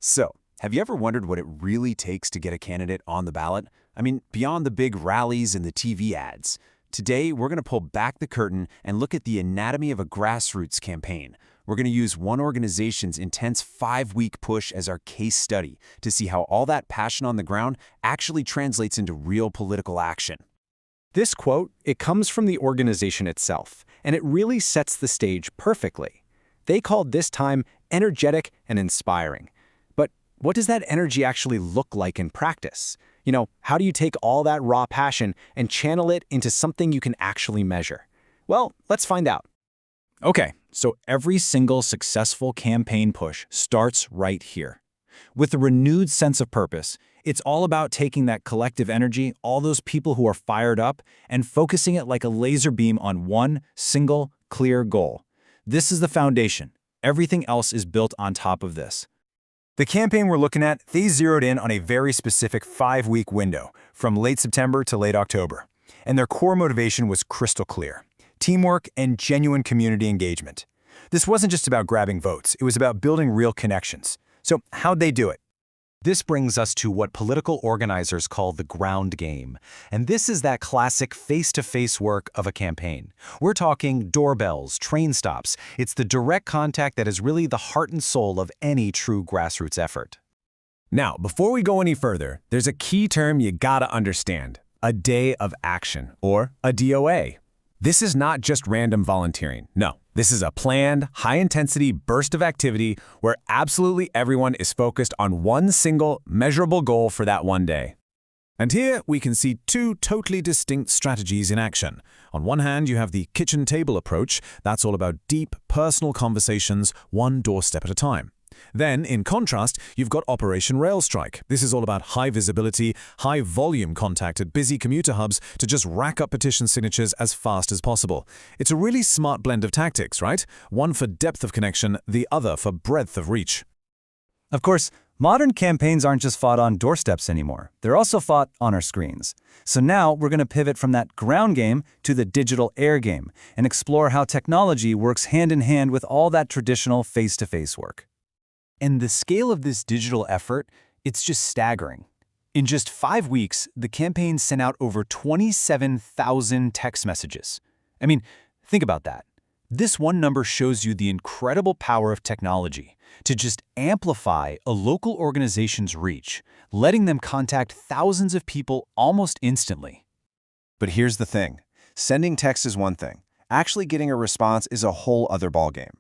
So, have you ever wondered what it really takes to get a candidate on the ballot? I mean, beyond the big rallies and the TV ads. Today, we're going to pull back the curtain and look at the anatomy of a grassroots campaign. We're going to use one organization's intense 5-week push as our case study to see how all that passion on the ground actually translates into real political action. This quote, it comes from the organization itself, and it really sets the stage perfectly. They called this time energetic and inspiring. But what does that energy actually look like in practice? How do you take all that raw passion and channel it into something you can actually measure? Well, let's find out. Okay, so every single successful campaign push starts right here. With a renewed sense of purpose, it's all about taking that collective energy, all those people who are fired up, and focusing it like a laser beam on one single, clear goal. This is the foundation. Everything else is built on top of this. The campaign we're looking at, they zeroed in on a very specific 5-week window, from late September to late October. And their core motivation was crystal clear: teamwork and genuine community engagement. This wasn't just about grabbing votes, it was about building real connections. So how'd they do it? This brings us to what political organizers call the ground game. And this is that classic face-to-face work of a campaign. We're talking doorbells, train stops. It's the direct contact that is really the heart and soul of any true grassroots effort. Now, before we go any further, there's a key term you gotta understand: a day of action, or a DOA. This is not just random volunteering. No, this is a planned, high-intensity burst of activity where absolutely everyone is focused on one single, measurable goal for that one day. And here we can see two totally distinct strategies in action. On one hand, you have the kitchen table approach. That's all about deep, personal conversations, one doorstep at a time. Then, in contrast, you've got Operation Rail Strike. This is all about high visibility, high volume contact at busy commuter hubs to just rack up petition signatures as fast as possible. It's a really smart blend of tactics, right? One for depth of connection, the other for breadth of reach. Of course, modern campaigns aren't just fought on doorsteps anymore. They're also fought on our screens. So now we're going to pivot from that ground game to the digital air game and explore how technology works hand in hand with all that traditional face-to-face work. And the scale of this digital effort, it's just staggering. In just 5 weeks, the campaign sent out over 27,000 text messages. I mean, think about that. This one number shows you the incredible power of technology to just amplify a local organization's reach, letting them contact thousands of people almost instantly. But here's the thing. Sending text is one thing. Actually getting a response is a whole other ballgame.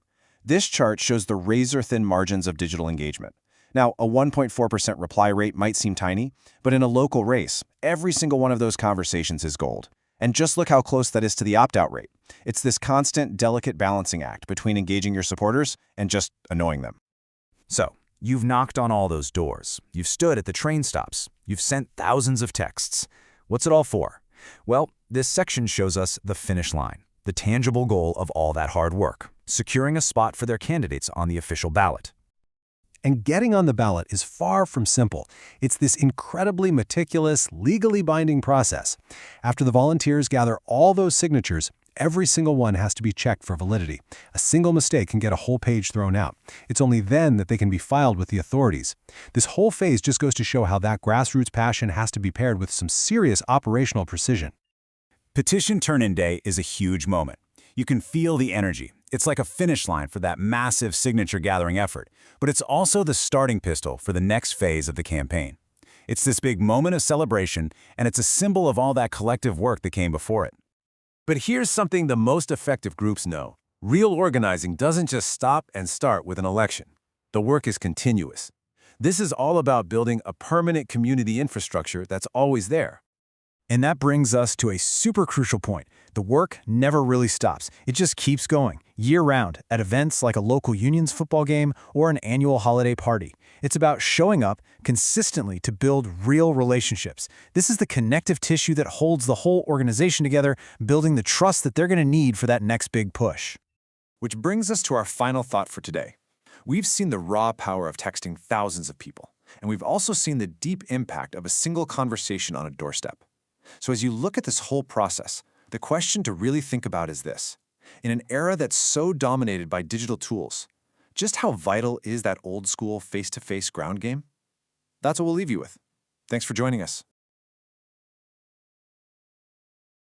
This chart shows the razor-thin margins of digital engagement. Now, a 1.4% reply rate might seem tiny, but in a local race, every single one of those conversations is gold. And just look how close that is to the opt-out rate. It's this constant, delicate balancing act between engaging your supporters and just annoying them. So, you've knocked on all those doors. You've stood at the train stops. You've sent thousands of texts. What's it all for? Well, this section shows us the finish line, the tangible goal of all that hard work: securing a spot for their candidates on the official ballot. And getting on the ballot is far from simple. It's this incredibly meticulous, legally binding process. After the volunteers gather all those signatures, every single one has to be checked for validity. A single mistake can get a whole page thrown out. It's only then that they can be filed with the authorities. This whole phase just goes to show how that grassroots passion has to be paired with some serious operational precision. Petition turn-in day is a huge moment. You can feel the energy. It's like a finish line for that massive signature gathering effort, but it's also the starting pistol for the next phase of the campaign. It's this big moment of celebration, and it's a symbol of all that collective work that came before it. But here's something the most effective groups know. Real organizing doesn't just stop and start with an election. The work is continuous. This is all about building a permanent community infrastructure that's always there. And that brings us to a super crucial point. The work never really stops. It just keeps going, year-round, at events like a local union's football game or an annual holiday party. It's about showing up consistently to build real relationships. This is the connective tissue that holds the whole organization together, building the trust that they're going to need for that next big push. Which brings us to our final thought for today. We've seen the raw power of texting thousands of people, and we've also seen the deep impact of a single conversation on a doorstep. So as you look at this whole process, the question to really think about is this. In an era that's so dominated by digital tools, Just how vital is that old-school face-to-face ground game? That's what we'll leave you with. Thanks for joining us.